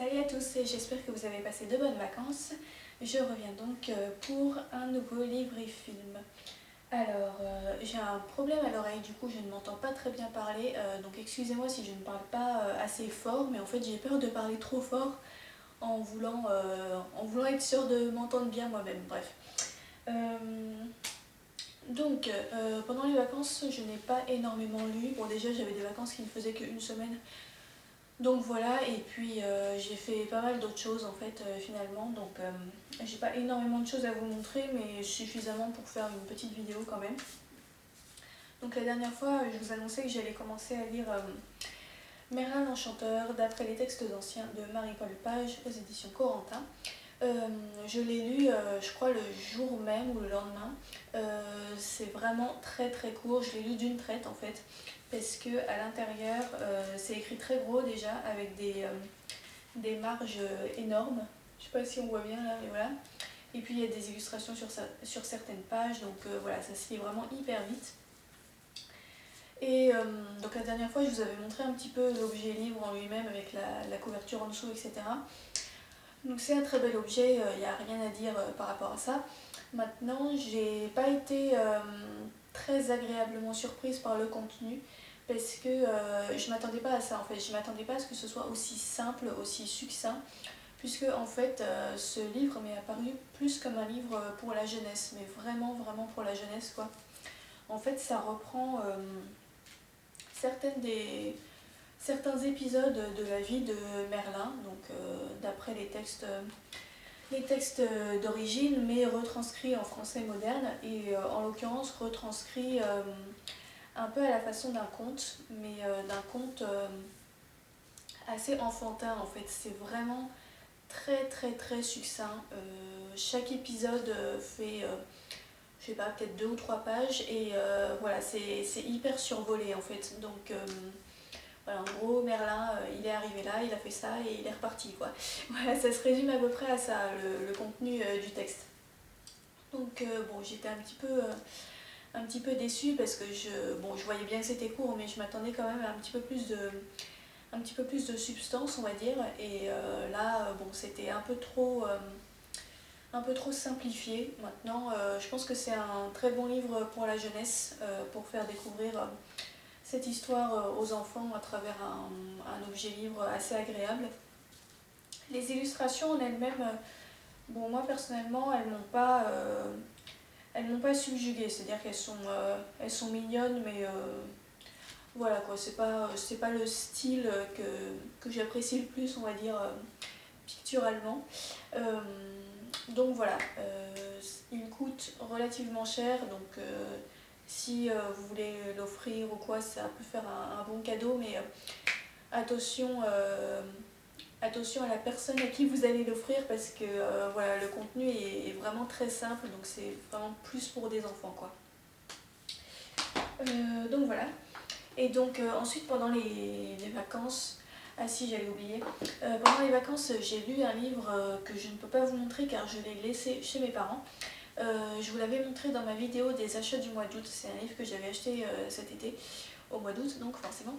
Salut à tous et j'espère que vous avez passé de bonnes vacances. Je reviens donc pour un nouveau livre et film. Alors, j'ai un problème à l'oreille, du coup je ne m'entends pas très bien parler, donc excusez-moi si je ne parle pas assez fort, mais en fait j'ai peur de parler trop fort en voulant être sûre de m'entendre bien moi-même, bref. Pendant les vacances, je n'ai pas énormément lu. Bon, déjà j'avais des vacances qui ne faisaient qu'une semaine. Donc voilà, et puis j'ai fait pas mal d'autres choses en fait finalement, donc j'ai pas énormément de choses à vous montrer, mais suffisamment pour faire une petite vidéo quand même. Donc la dernière fois, je vous annonçais que j'allais commencer à lire Merlin l'Enchanteur, d'après les textes anciens de Marie-Paul Page aux éditions Corentin. Je l'ai lu, je crois, le jour même ou le lendemain. C'est vraiment très très court, je l'ai lu d'une traite en fait, parce que à l'intérieur, c'est écrit très gros déjà, avec des marges énormes. Je sais pas si on voit bien là, mais voilà. Et puis il y a des illustrations sur certaines pages, donc voilà, ça se lit vraiment hyper vite. Et donc la dernière fois, je vous avais montré un petit peu l'objet livre en lui-même, avec la couverture en dessous, etc. Donc c'est un très bel objet, il n'y a rien à dire par rapport à ça. Maintenant, j'ai pas été très agréablement surprise par le contenu, parce que je m'attendais pas à ça en fait. Je m'attendais pas à ce que ce soit aussi simple, aussi succinct, puisque en fait ce livre m'est apparu plus comme un livre pour la jeunesse, mais vraiment vraiment pour la jeunesse quoi. En fait, ça reprend certains épisodes de la vie de Merlin, donc d'après les textes d'origine, mais retranscrits en français moderne, et en l'occurrence retranscrits un peu à la façon d'un conte, mais d'un conte assez enfantin en fait. C'est vraiment très très très succinct. Chaque épisode fait, je sais pas, peut-être 2 ou 3 pages, et voilà, c'est hyper survolé en fait. Donc voilà, en gros, Merlin, il est arrivé là, il a fait ça et il est reparti quoi. Voilà, ça se résume à peu près à ça, le contenu du texte. Donc bon, j'étais un petit peu déçue parce que je voyais bien que c'était court, mais je m'attendais quand même à un petit peu plus de substance, on va dire. Et là, bon, c'était un peu trop simplifié. Maintenant, je pense que c'est un très bon livre pour la jeunesse, pour faire découvrir cette histoire aux enfants à travers un objet livre assez agréable. Les illustrations en elles-mêmes, bon, moi personnellement, elles m'ont pas subjuguée, c'est-à-dire elles sont mignonnes, mais voilà quoi, c'est pas le style que j'apprécie le plus, on va dire, picturalement. Donc voilà, il coûte relativement cher, donc si vous voulez l'offrir ou quoi, ça peut faire un bon cadeau, mais attention, attention à la personne à qui vous allez l'offrir, parce que voilà, le contenu est vraiment très simple, donc c'est vraiment plus pour des enfants quoi. Donc voilà. Et donc ensuite pendant les vacances, ah si, j'allais oublier, pendant les vacances j'ai lu un livre que je ne peux pas vous montrer car je l'ai laissé chez mes parents. Je vous l'avais montré dans ma vidéo des achats du mois d'août, c'est un livre que j'avais acheté cet été, au mois d'août donc forcément.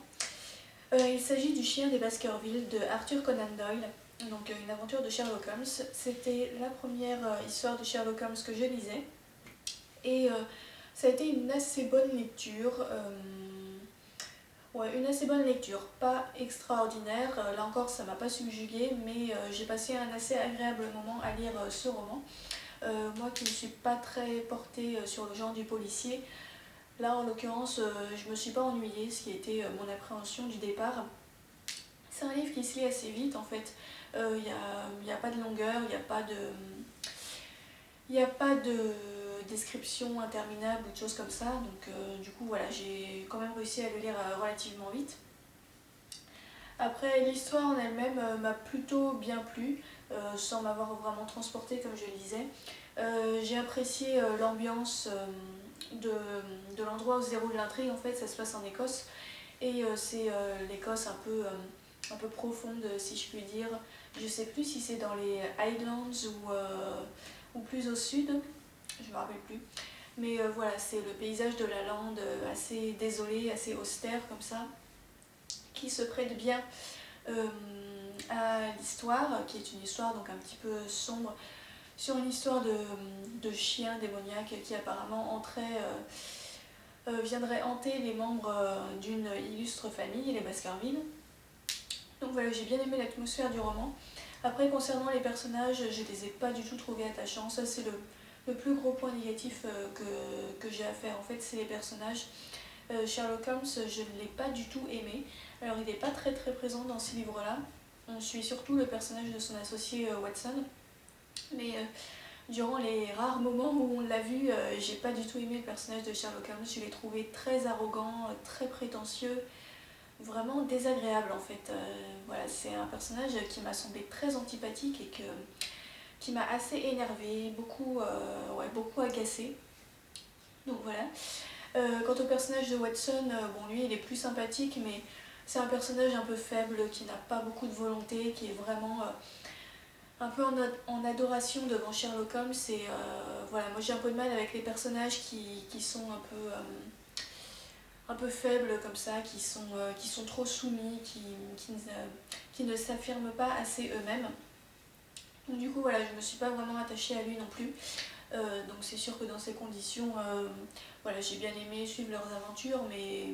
Il s'agit du Chien des Baskerville de Arthur Conan Doyle, donc une aventure de Sherlock Holmes. C'était la première histoire de Sherlock Holmes que je lisais, et ça a été une assez bonne lecture. Ouais, une assez bonne lecture, pas extraordinaire, là encore ça m'a pas subjuguée, mais j'ai passé un assez agréable moment à lire ce roman. Moi qui ne suis pas très portée sur le genre du policier, là en l'occurrence je me suis pas ennuyée, ce qui a été mon appréhension du départ. C'est un livre qui se lit assez vite en fait, y a pas de longueur, il n'y a pas de description interminable ou de choses comme ça, donc du coup voilà, j'ai quand même réussi à le lire relativement vite. Après, l'histoire en elle-même m'a plutôt bien plu, sans m'avoir vraiment transportée comme je le disais. J'ai apprécié l'ambiance de l'endroit où se déroule l'intrigue, en fait ça se passe en Écosse, et c'est l'Écosse un peu profonde si je puis dire. Je sais plus si c'est dans les Highlands ou plus au sud, je me rappelle plus. Mais voilà, c'est le paysage de la lande assez désolé, assez austère comme ça, qui se prête bien à l'histoire, qui est une histoire donc un petit peu sombre, sur une histoire de chien démoniaque qui apparemment viendrait hanter les membres d'une illustre famille, les Baskerville. Donc voilà, j'ai bien aimé l'atmosphère du roman. Après, concernant les personnages, je les ai pas du tout trouvés attachants. Ça, c'est le plus gros point négatif que j'ai à faire. En fait, c'est les personnages. Sherlock Holmes, je ne l'ai pas du tout aimé. Alors, il n'est pas très présent dans ces livres-là. On suit surtout le personnage de son associé Watson. Mais durant les rares moments où on l'a vu, j'ai pas du tout aimé le personnage de Sherlock Holmes. Je l'ai trouvé très arrogant, très prétentieux, vraiment désagréable en fait. Voilà, c'est un personnage qui m'a semblé très antipathique et qui m'a assez énervée, beaucoup agacée. Donc voilà. Quant au personnage de Watson, bon lui il est plus sympathique, mais c'est un personnage un peu faible, qui n'a pas beaucoup de volonté, qui est vraiment un peu en adoration devant Sherlock Holmes. Et voilà, moi j'ai un peu de mal avec les personnages qui sont un peu faibles comme ça, qui sont trop soumis, qui ne s'affirment pas assez eux-mêmes. Donc du coup voilà, je ne me suis pas vraiment attachée à lui non plus. Donc c'est sûr que dans ces conditions, voilà, j'ai bien aimé suivre leurs aventures, mais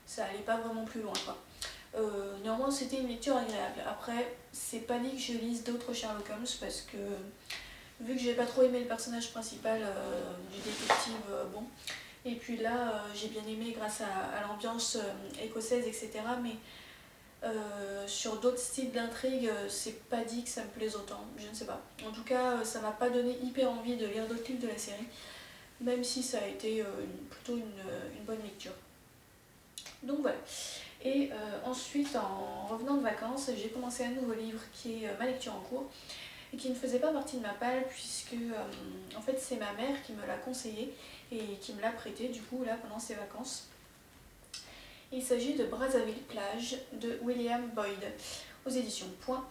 ça allait pas vraiment plus loin quoi. Néanmoins c'était une lecture agréable. Après, c'est pas dit que je lise d'autres Sherlock Holmes parce que vu que j'ai pas trop aimé le personnage principal du détective, bon. Et puis là, j'ai bien aimé grâce à l'ambiance écossaise, etc. Mais sur d'autres styles d'intrigue, c'est pas dit que ça me plaise autant, je ne sais pas. En tout cas, ça m'a pas donné hyper envie de lire d'autres livres de la série, même si ça a été plutôt une bonne lecture. Donc voilà. Et ensuite, en revenant de vacances, j'ai commencé un nouveau livre qui est ma lecture en cours et qui ne faisait pas partie de ma palle puisque en fait c'est ma mère qui me l'a conseillé et qui me l'a prêté du coup là pendant ses vacances. Il s'agit de Brazzaville Plage de William Boyd aux éditions Point.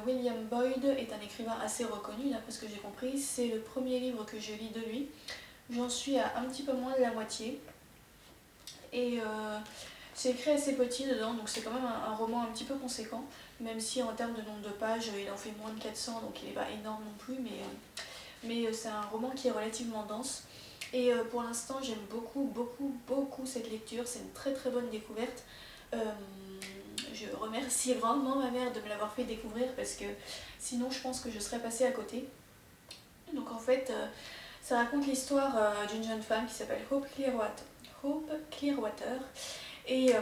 William Boyd est un écrivain assez reconnu d'après ce que j'ai compris. C'est le premier livre que je lis de lui. J'en suis à un petit peu moins de la moitié. Et c'est écrit assez petit dedans, donc c'est quand même un roman un petit peu conséquent, même si en termes de nombre de pages, il en fait moins de 400, donc il n'est pas énorme non plus, mais c'est un roman qui est relativement dense. Et pour l'instant, j'aime beaucoup cette lecture, c'est une très bonne découverte. Je remercie grandement ma mère de me l'avoir fait découvrir parce que sinon je pense que je serais passée à côté. Donc en fait, ça raconte l'histoire d'une jeune femme qui s'appelle Hope Clearwater. Et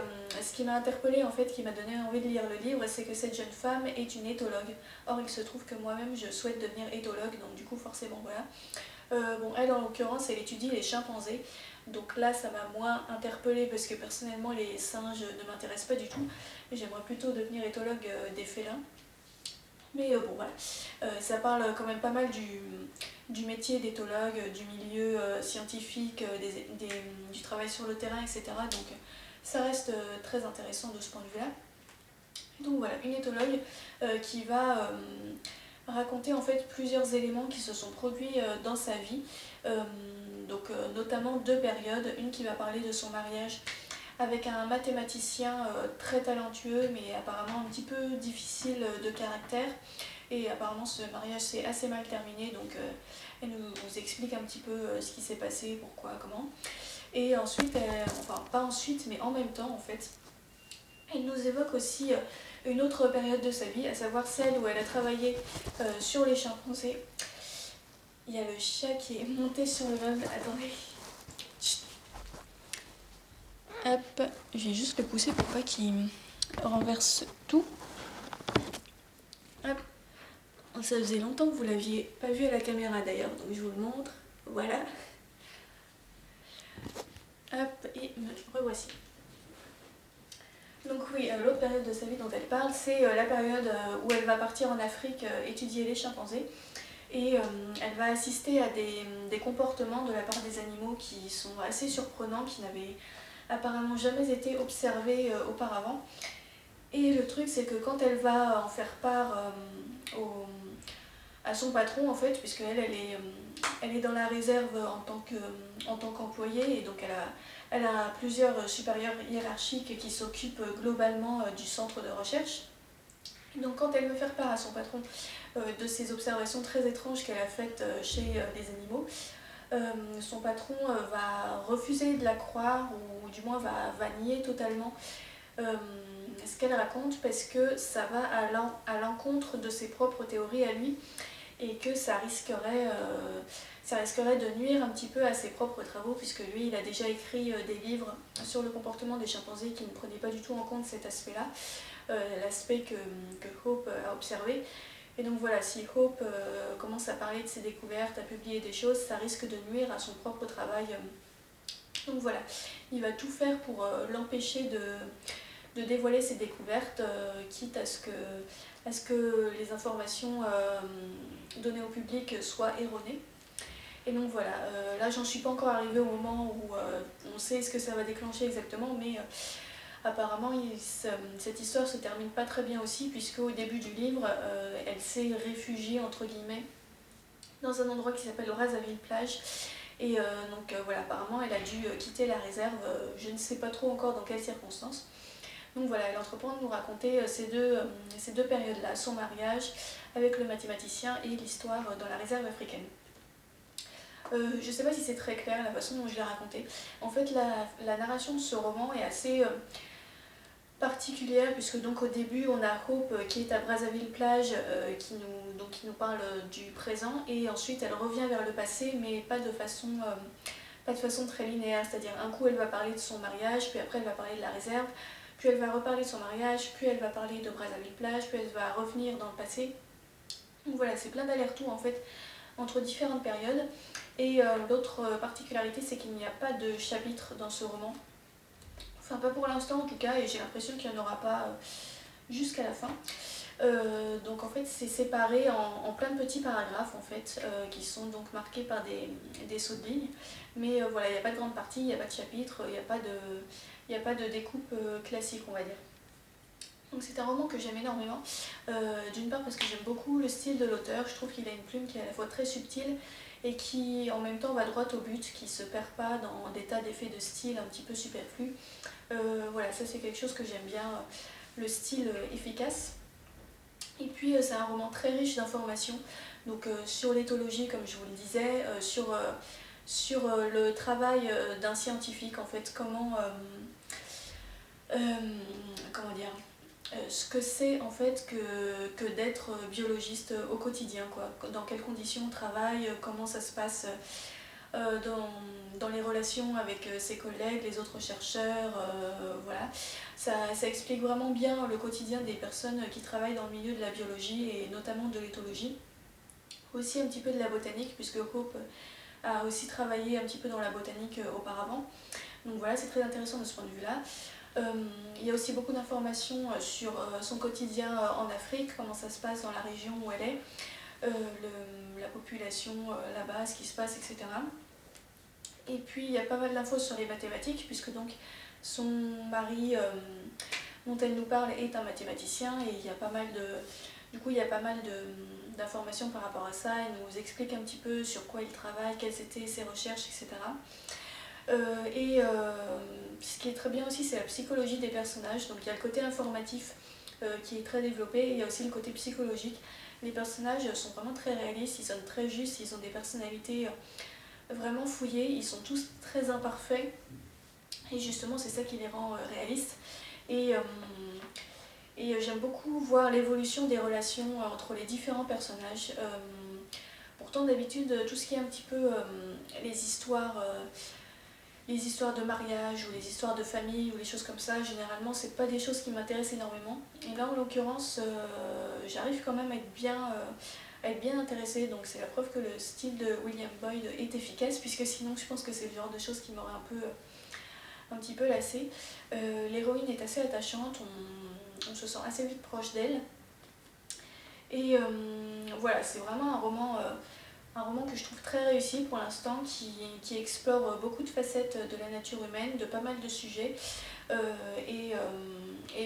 ce qui m'a interpellée en fait, qui m'a donné envie de lire le livre, c'est que cette jeune femme est une éthologue. Or il se trouve que moi-même je souhaite devenir éthologue, donc du coup forcément voilà. Bon, elle en l'occurrence elle étudie les chimpanzés, donc là ça m'a moins interpellée parce que personnellement les singes ne m'intéressent pas du tout. J'aimerais plutôt devenir éthologue des félins. Mais bon voilà, ça parle quand même pas mal du métier d'éthologue, du milieu scientifique, du travail sur le terrain, etc. Donc ça reste très intéressant de ce point de vue-là. Donc voilà, une éthologue qui va raconter en fait plusieurs éléments qui se sont produits dans sa vie, notamment deux périodes, une qui va parler de son mariage avec un mathématicien très talentueux mais apparemment un petit peu difficile de caractère, et apparemment ce mariage s'est assez mal terminé, donc elle nous explique un petit peu ce qui s'est passé, pourquoi, comment. Et ensuite, enfin pas ensuite mais en même temps en fait, elle nous évoque aussi une autre période de sa vie, à savoir celle où elle a travaillé sur les chimpanzés. Il y a le chat qui est monté sur le meuble, attendez. Chut. Hop, je vais juste le pousser pour pas qu'il renverse tout. Hop. Ça faisait longtemps que vous l'aviez pas vu à la caméra d'ailleurs, donc je vous le montre. Voilà. Hop, et me revoici. Donc oui, l'autre période de sa vie dont elle parle, c'est la période où elle va partir en Afrique étudier les chimpanzés. Et elle va assister à des comportements de la part des animaux qui sont assez surprenants, qui n'avaient apparemment jamais été observés auparavant. Et le truc, c'est que quand elle va en faire part à son patron, en fait, puisqu'elle elle est dans la réserve en tant qu'employée, et donc elle a plusieurs supérieurs hiérarchiques qui s'occupent globalement du centre de recherche. Donc quand elle veut faire part à son patron de ces observations très étranges qu'elle a faites chez les animaux, son patron va refuser de la croire ou du moins va nier totalement ce qu'elle raconte parce que ça va à l'encontre de ses propres théories à lui et que ça risquerait de nuire un petit peu à ses propres travaux puisque lui il a déjà écrit des livres sur le comportement des chimpanzés qui ne prenaient pas du tout en compte cet aspect-là, l'aspect que Hope a observé. Et donc voilà, si Hope commence à parler de ses découvertes, à publier des choses, ça risque de nuire à son propre travail. Donc voilà, il va tout faire pour l'empêcher de dévoiler ses découvertes, quitte à ce que les informations données au public soient erronées. Et donc voilà, là j'en suis pas encore arrivée au moment où on sait ce que ça va déclencher exactement, mais apparemment cette histoire se termine pas très bien aussi, puisque au début du livre, elle s'est réfugiée entre guillemets dans un endroit qui s'appelle Brazzaville Plage. Et voilà, apparemment elle a dû quitter la réserve, je ne sais pas trop encore dans quelles circonstances. Donc voilà, elle entreprend de nous raconter ces deux périodes-là, son mariage avec le mathématicien et l'histoire dans la réserve africaine. Je ne sais pas si c'est très clair la façon dont je l'ai raconté. En fait, la narration de ce roman est assez particulière puisque donc au début on a Hope qui est à Brazzaville Plage qui nous parle du présent et ensuite elle revient vers le passé mais pas de façon très linéaire, c'est-à-dire un coup elle va parler de son mariage, puis après elle va parler de la réserve, puis elle va reparler de son mariage, puis elle va parler de Brazzaville Plage, puis elle va revenir dans le passé. Donc voilà, c'est plein d'allers-retours en fait entre différentes périodes. Et l'autre particularité, c'est qu'il n'y a pas de chapitre dans ce roman. Enfin, pas pour l'instant en tout cas, et j'ai l'impression qu'il n'y en aura pas jusqu'à la fin. Donc en fait, c'est séparé en plein de petits paragraphes en fait, qui sont donc marqués par des sauts de ligne. Mais voilà, il n'y a pas de grande partie, il n'y a pas de chapitre, il n'y a pas de découpe classique, on va dire. Donc c'est un roman que j'aime énormément, d'une part parce que j'aime beaucoup le style de l'auteur, je trouve qu'il a une plume qui est à la fois très subtile et qui en même temps va droit au but, qui se perd pas dans des tas d'effets de style un petit peu superflus. Voilà, ça c'est quelque chose que j'aime bien, le style efficace. Et puis c'est un roman très riche d'informations, donc sur l'éthologie comme je vous le disais, sur le travail d'un scientifique en fait, comment dire, ce que c'est en fait que d'être biologiste au quotidien, quoi. Dans quelles conditions on travaille, comment ça se passe dans les relations avec ses collègues, les autres chercheurs, voilà. Ça explique vraiment bien le quotidien des personnes qui travaillent dans le milieu de la biologie et notamment de l'éthologie. Aussi un petit peu de la botanique, puisque Hope a aussi travaillé un petit peu dans la botanique auparavant. Donc voilà, c'est très intéressant de ce point de vue-là. Il y a aussi beaucoup d'informations sur son quotidien en Afrique, comment ça se passe dans la région où elle est, la population là-bas, ce qui se passe, etc. Et puis il y a pas mal d'infos sur les mathématiques, puisque donc son mari dont elle nous parle est un mathématicien, et il y a pas mal d'informations par rapport à ça. Elle nous explique un petit peu sur quoi il travaille, quelles étaient ses recherches, etc. Ce qui est très bien aussi, c'est la psychologie des personnages. Donc il y a le côté informatif qui est très développé, et il y a aussi le côté psychologique. Les personnages sont vraiment très réalistes, ils sonnent très justes, ils ont des personnalités vraiment fouillées, ils sont tous très imparfaits, et justement c'est ça qui les rend réalistes. Et j'aime beaucoup voir l'évolution des relations entre les différents personnages. Pourtant d'habitude, tout ce qui est un petit peu les histoires de mariage ou les histoires de famille ou les choses comme ça, généralement c'est pas des choses qui m'intéressent énormément. Et là en l'occurrence, j'arrive quand même à être bien intéressée, donc c'est la preuve que le style de William Boyd est efficace, puisque sinon je pense que c'est le genre de choses qui m'aurait un petit peu lassée. L'héroïne est assez attachante, on se sent assez vite proche d'elle. Et voilà, c'est vraiment un roman que je trouve très réussi pour l'instant, qui explore beaucoup de facettes de la nature humaine, de pas mal de sujets. Et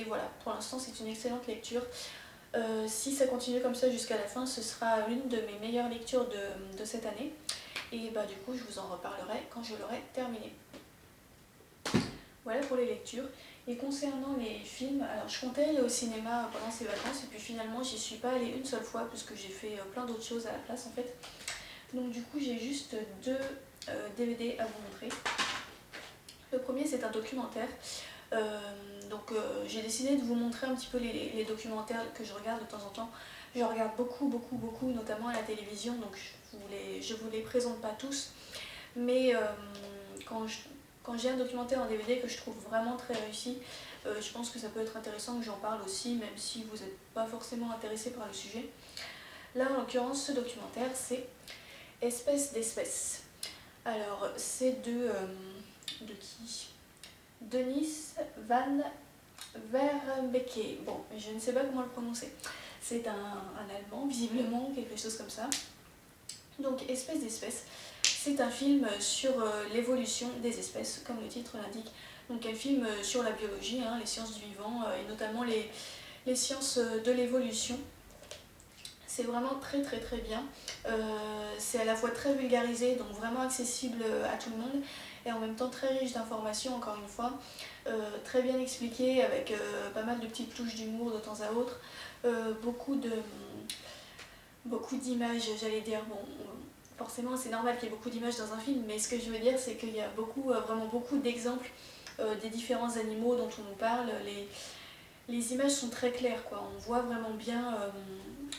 voilà, pour l'instant c'est une excellente lecture. Si ça continue comme ça jusqu'à la fin, ce sera l'une de mes meilleures lectures de cette année. Et bah, du coup, je vous en reparlerai quand je l'aurai terminé. Voilà pour les lectures. Et concernant les films, alors je comptais aller au cinéma pendant ces vacances et puis finalement j'y suis pas allée une seule fois puisque j'ai fait plein d'autres choses à la place en fait. Donc du coup j'ai juste deux DVD à vous montrer. Le premier c'est un documentaire. J'ai décidé de vous montrer un petit peu les documentaires que je regarde de temps en temps. Je regarde beaucoup, notamment à la télévision, donc je vous les présente pas tous. Mais quand j'ai un documentaire en DVD que je trouve vraiment très réussi, je pense que ça peut être intéressant que j'en parle aussi, même si vous n'êtes pas forcément intéressé par le sujet. Là, en l'occurrence, ce documentaire, c'est Espèce d'espèce. Alors, c'est de qui? Denis Van Verbeke. Bon, je ne sais pas comment le prononcer. C'est un Allemand, visiblement, quelque chose comme ça. Donc, Espèce d'espèce. C'est un film sur l'évolution des espèces, comme le titre l'indique. Donc un film sur la biologie, hein, les sciences du vivant et notamment les sciences de l'évolution. C'est vraiment très bien. C'est à la fois très vulgarisé, donc vraiment accessible à tout le monde, et en même temps très riche d'informations, encore une fois. Très bien expliqué, avec pas mal de petites touches d'humour de temps à autre. Beaucoup d'images, j'allais dire. Bon, forcément, c'est normal qu'il y ait beaucoup d'images dans un film, mais ce que je veux dire, c'est qu'il y a vraiment beaucoup d'exemples des différents animaux dont on nous parle. Les images sont très claires, quoi. On voit vraiment bien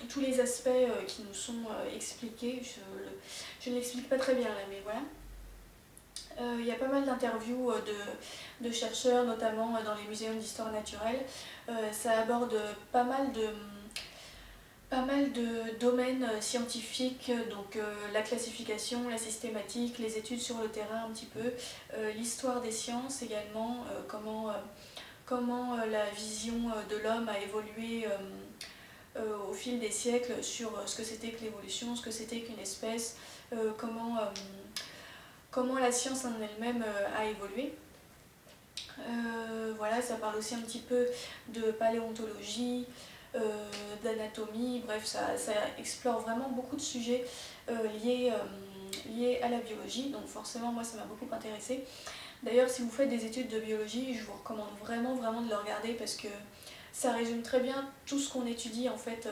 tous les aspects qui nous sont expliqués. Je ne l'explique pas très bien là, mais voilà. Il y a pas mal d'interviews de chercheurs, notamment dans les muséums d'histoire naturelle. Ça aborde pas mal de domaines scientifiques, donc la classification, la systématique, les études sur le terrain un petit peu, l'histoire des sciences également, comment la vision de l'homme a évolué au fil des siècles sur ce que c'était que l'évolution, ce que c'était qu'une espèce, comment la science en elle-même a évolué. Voilà, ça parle aussi un petit peu de paléontologie, d'anatomie, bref, ça explore vraiment beaucoup de sujets liés à la biologie, donc forcément moi ça m'a beaucoup intéressée. D'ailleurs, si vous faites des études de biologie, je vous recommande vraiment de le regarder parce que ça résume très bien tout ce qu'on étudie en fait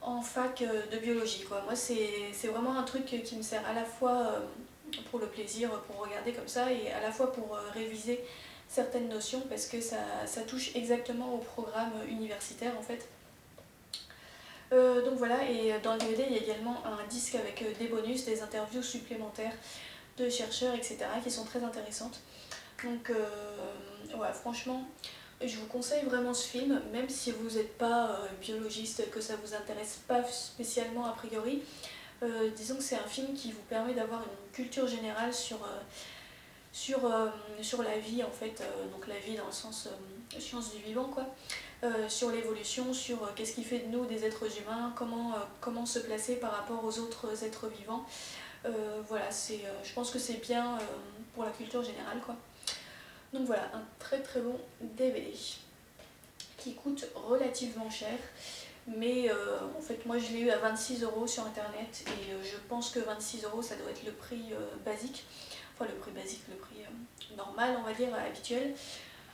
en fac de biologie, quoi. Moi c'est vraiment un truc qui me sert à la fois pour le plaisir, pour regarder comme ça, et à la fois pour réviser certaines notions parce que ça touche exactement au programme universitaire en fait. Donc voilà, et dans le DVD il y a également un disque avec des bonus, des interviews supplémentaires de chercheurs, etc. qui sont très intéressantes. Donc ouais, franchement, je vous conseille vraiment ce film, même si vous n'êtes pas biologiste, que ça vous intéresse pas spécialement a priori. Disons que c'est un film qui vous permet d'avoir une culture générale sur la vie en fait, donc la vie dans le sens science du vivant quoi, sur l'évolution, sur qu'est-ce qui fait de nous des êtres humains, comment se placer par rapport aux autres êtres vivants. Voilà, je pense que c'est bien pour la culture générale quoi. Donc voilà, un très bon DVD qui coûte relativement cher, mais en fait moi je l'ai eu à 26 € sur internet et je pense que 26 € ça doit être le prix basique, enfin le prix basique, le prix normal on va dire, habituel.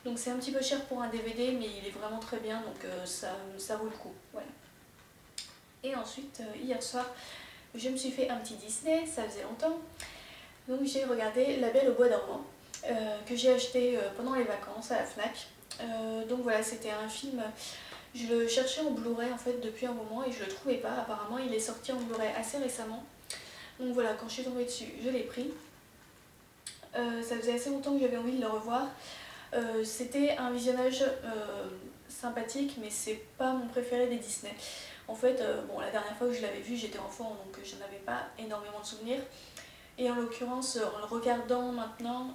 Donc c'est un petit peu cher pour un DVD, mais il est vraiment très bien, donc ça vaut le coup. Voilà. Et ensuite, hier soir, je me suis fait un petit Disney, ça faisait longtemps. Donc j'ai regardé La Belle au bois dormant, que j'ai acheté pendant les vacances à la Fnac. Donc voilà, c'était un film, je le cherchais en Blu-ray en fait depuis un moment et je le trouvais pas. Apparemment il est sorti en Blu-ray assez récemment. Donc voilà, quand je suis tombée dessus, je l'ai pris. Ça faisait assez longtemps que j'avais envie de le revoir. C'était un visionnage sympathique, mais c'est pas mon préféré des Disney. En fait, bon, la dernière fois que je l'avais vu, j'étais enfant, donc je n'avais pas énormément de souvenirs. Et en l'occurrence, en le regardant maintenant,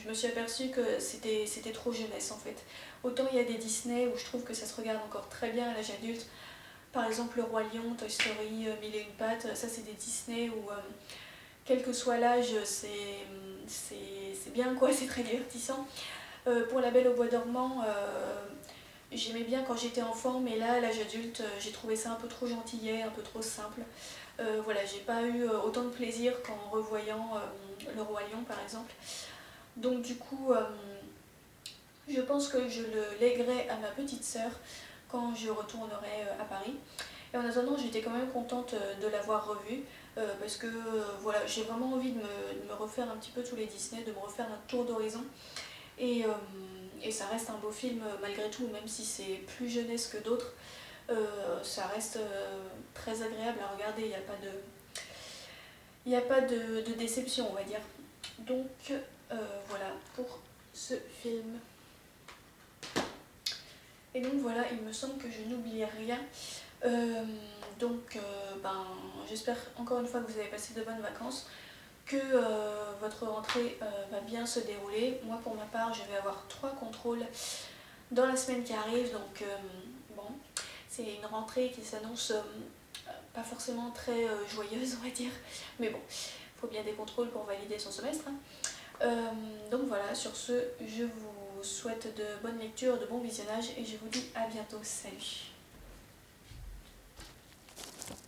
je me suis aperçue que c'était trop jeunesse en fait. Autant il y a des Disney où je trouve que ça se regarde encore très bien à l'âge adulte. Par exemple, Le Roi Lion, Toy Story, Mille et une pattes, ça c'est des Disney où, quel que soit l'âge, c'est bien quoi, c'est très divertissant. Pour La Belle au bois dormant, j'aimais bien quand j'étais enfant, mais là, à l'âge adulte, j'ai trouvé ça un peu trop gentillet, un peu trop simple. Voilà, j'ai pas eu autant de plaisir qu'en revoyant Le Roi Lion par exemple. Donc du coup, Je pense que je le léguerai à ma petite sœur quand je retournerai à Paris. Et en attendant, j'étais quand même contente de l'avoir revu parce que voilà, j'ai vraiment envie de me refaire un petit peu tous les Disney, de me refaire un tour d'horizon. Et, ça reste un beau film malgré tout, même si c'est plus jeunesse que d'autres. Ça reste très agréable à regarder, il n'y a pas de déception, on va dire. Donc voilà pour ce film. Et donc voilà, il me semble que je n'oublie rien. Ben, j'espère encore une fois que vous avez passé de bonnes vacances, que votre rentrée va bien se dérouler. Moi pour ma part, je vais avoir 3 contrôles dans la semaine qui arrive, donc bon, c'est une rentrée qui s'annonce pas forcément très joyeuse, on va dire, mais bon, il faut bien des contrôles pour valider son semestre, hein. Donc voilà, sur ce, je vous souhaite de bonnes lectures, de bons visionnages et je vous dis à bientôt. Salut!